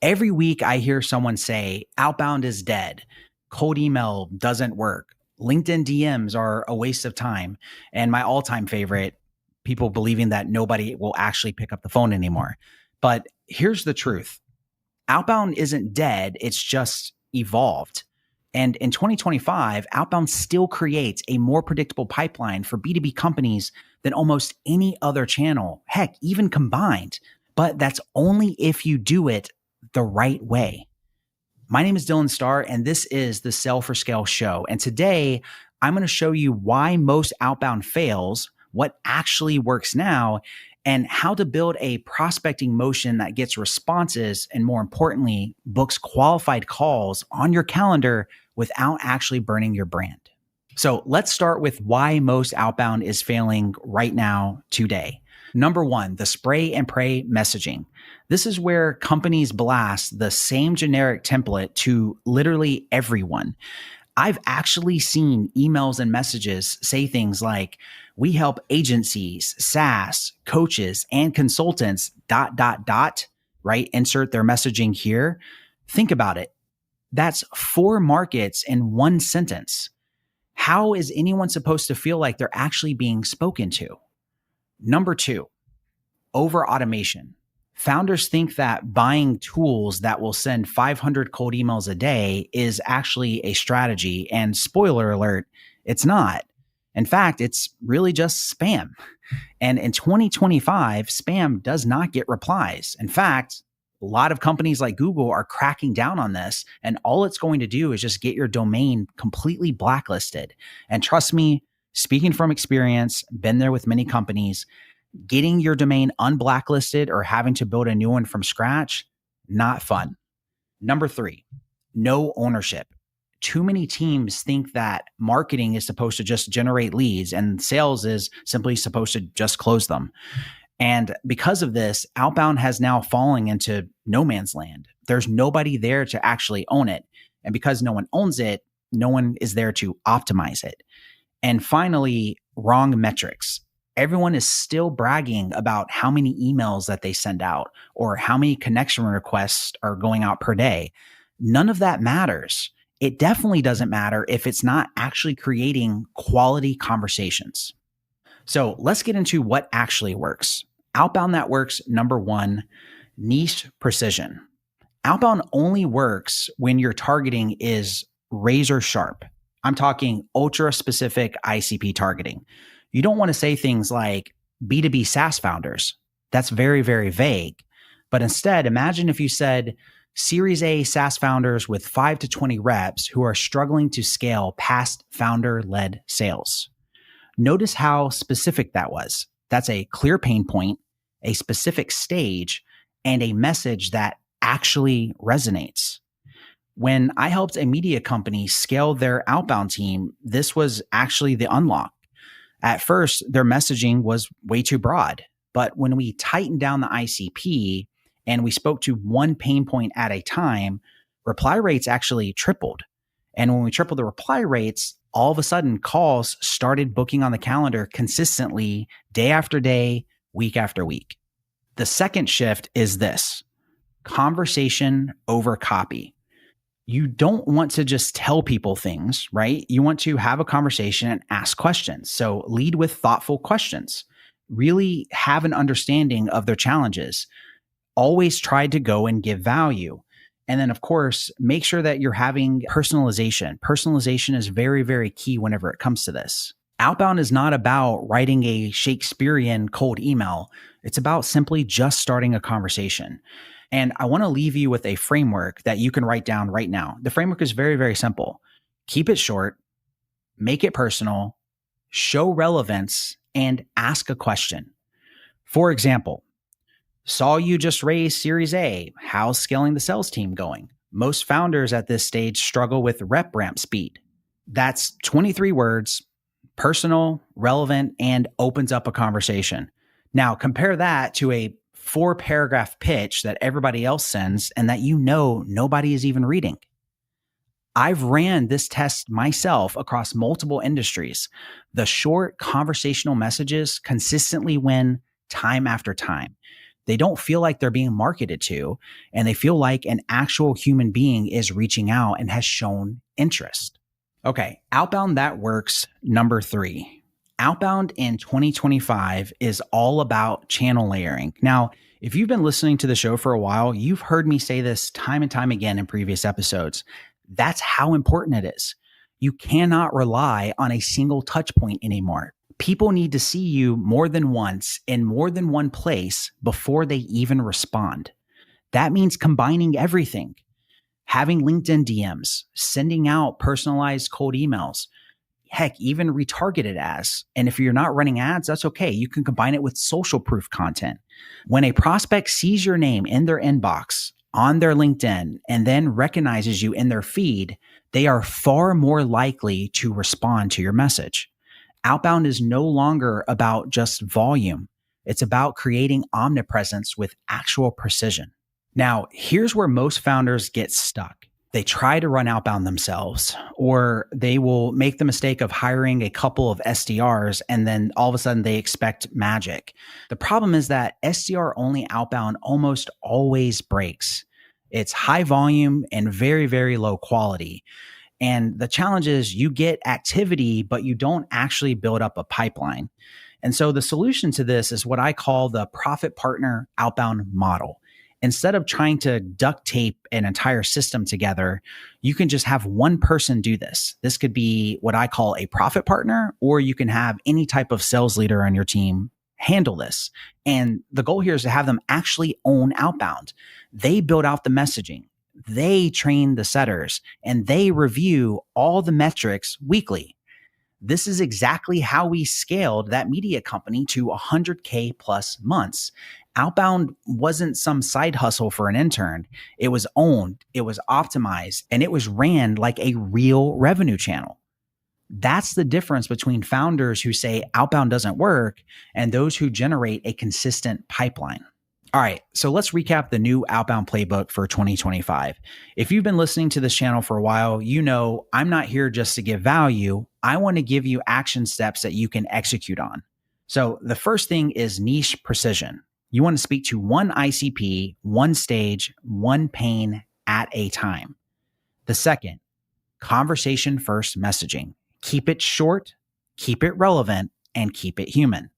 Every week I hear someone say, outbound is dead, cold email doesn't work, LinkedIn DMs are a waste of time, and my all-time favorite, people believing that nobody will actually pick up the phone anymore. But here's the truth. Outbound isn't dead, it's just evolved. And in 2025, Outbound still creates a more predictable pipeline for B2B companies than almost any other channel, heck, even combined. But that's only if you do it the right way. My name is Dylan Starr, and this is the Sell for Scale show. And today, I'm going to show you why most outbound fails, what actually works now, and how to build a prospecting motion that gets responses and, more importantly, books qualified calls on your calendar without actually burning your brand. So let's start with why most outbound is failing right now today. Number one, the spray and pray messaging. This is where companies blast the same generic template to literally everyone. I've actually seen emails and messages say things like, we help agencies, SaaS, coaches, and consultants, ... right? Insert their messaging here. Think about it. That's 4 markets in one sentence. How is anyone supposed to feel like they're actually being spoken to? Number 2, over automation. Founders think that buying tools that will send 500 cold emails a day is actually a strategy. And spoiler alert, it's not. In fact, it's really just spam. And in 2025, spam does not get replies. In fact, a lot of companies like Google are cracking down on this, and all it's going to do is just get your domain completely blacklisted. And trust me, speaking from experience, been there with many companies, getting your domain unblacklisted or having to build a new one from scratch, not fun. Number 3, no ownership. Too many teams think that marketing is supposed to just generate leads and sales is simply supposed to just close them. And because of this, outbound has now fallen into no man's land. There's nobody there to actually own it. And because no one owns it, no one is there to optimize it. And finally, wrong metrics. Everyone is still bragging about how many emails that they send out or how many connection requests are going out per day. None of that matters. It definitely doesn't matter if it's not actually creating quality conversations. So let's get into what actually works. Outbound that works, number 1, niche precision. Outbound only works when your targeting is razor sharp. I'm talking ultra specific ICP targeting. You don't want to say things like B2B SaaS founders. That's very, very vague. But instead, imagine if you said Series A SaaS founders with 5 to 20 reps who are struggling to scale past founder-led sales. Notice how specific that was. That's a clear pain point, a specific stage, and a message that actually resonates. When I helped a media company scale their outbound team, this was actually the unlock. At first, their messaging was way too broad. But when we tightened down the ICP and we spoke to one pain point at a time, reply rates actually tripled. And when we tripled the reply rates, all of a sudden calls started booking on the calendar consistently day after day, week after week. The second shift is this: conversation over copy. You don't want to just tell people things, right? You want to have a conversation and ask questions. So lead with thoughtful questions. Really have an understanding of their challenges. Always try to go and give value. And then, of course, make sure that you're having personalization. Personalization is very, very key whenever it comes to this. Outbound is not about writing a Shakespearean cold email. It's about simply just starting a conversation. And I want to leave you with a framework that you can write down right now. The framework is very, very simple. Keep it short, make it personal, show relevance, and ask a question. For example, saw you just raise Series A. How's scaling the sales team going? Most founders at this stage struggle with rep ramp speed. That's 23 words, personal, relevant, and opens up a conversation. Now compare that to a 4-paragraph pitch that everybody else sends and that nobody is even reading. I've ran this test myself across multiple industries. The short conversational messages consistently win time after time. They don't feel like they're being marketed to, and they feel like an actual human being is reaching out and has shown interest. Okay, outbound that works. Number 3. Outbound in 2025 is all about channel layering. Now, if you've been listening to the show for a while, you've heard me say this time and time again in previous episodes. That's how important it is. You cannot rely on a single touch point anymore. People need to see you more than once in more than one place before they even respond. That means combining everything. Having LinkedIn DMs, sending out personalized cold emails, heck, even retargeted ads. And if you're not running ads, that's okay. You can combine it with social proof content. When a prospect sees your name in their inbox, on their LinkedIn, and then recognizes you in their feed, they are far more likely to respond to your message. Outbound is no longer about just volume. It's about creating omnipresence with actual precision. Now, here's where most founders get stuck. They try to run outbound themselves, or they will make the mistake of hiring a couple of SDRs and then all of a sudden they expect magic. The problem is that SDR only outbound almost always breaks. It's high volume and very, very low quality. And the challenge is you get activity, but you don't actually build up a pipeline. And so the solution to this is what I call the profit partner outbound model. Instead of trying to duct tape an entire system together, you can just have one person do this. This could be what I call a profit partner, or you can have any type of sales leader on your team handle this. And the goal here is to have them actually own outbound. They build out the messaging, they train the setters, and they review all the metrics weekly. This is exactly how we scaled that media company to 100K plus months. Outbound wasn't some side hustle for an intern. It was owned, it was optimized, and it was ran like a real revenue channel. That's the difference between founders who say outbound doesn't work and those who generate a consistent pipeline. All right, so let's recap the new Outbound Playbook for 2025. If you've been listening to this channel for a while, you know I'm not here just to give value. I want to give you action steps that you can execute on. So the first thing is niche precision. You want to speak to one ICP, one stage, one pain at a time. The second, conversation first messaging. Keep it short, keep it relevant, and keep it human.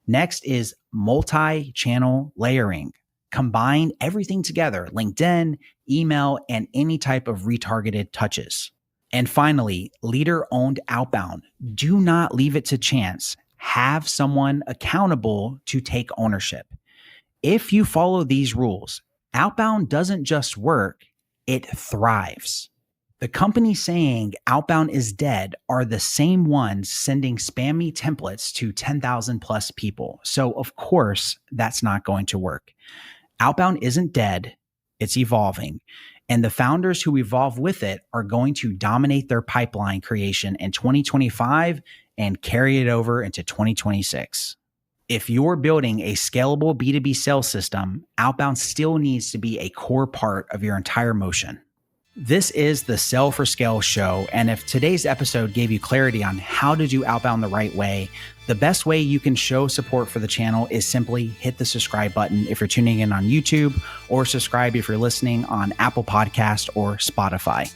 Next is multi-channel layering. Combine everything together, LinkedIn, email, and any type of retargeted touches. And finally, leader-owned outbound. Do not leave it to chance. Have someone accountable to take ownership. If you follow these rules, outbound doesn't just work, it thrives. The companies saying outbound is dead are the same ones sending spammy templates to 10,000 plus people. So of course, that's not going to work. Outbound isn't dead, it's evolving. And the founders who evolve with it are going to dominate their pipeline creation in 2025 and carry it over into 2026. If you're building a scalable B2B sales system, outbound still needs to be a core part of your entire motion. This is the Sell for Scale show, and if today's episode gave you clarity on how to do outbound the right way, the best way you can show support for the channel is simply hit the subscribe button if you're tuning in on YouTube, or subscribe if you're listening on Apple Podcast or Spotify.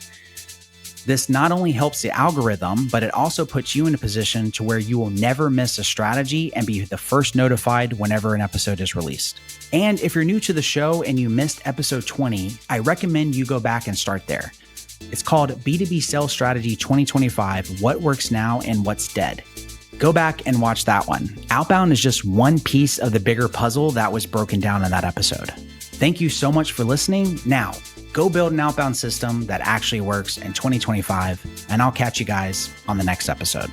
This not only helps the algorithm, but it also puts you in a position to where you will never miss a strategy and be the first notified whenever an episode is released. And if you're new to the show and you missed episode 20, I recommend you go back and start there. It's called B2B Sales Strategy 2025, What Works Now and What's Dead. Go back and watch that one. Outbound is just one piece of the bigger puzzle that was broken down in that episode. Thank you so much for listening. Now, go build an outbound system that actually works in 2025, and I'll catch you guys on the next episode.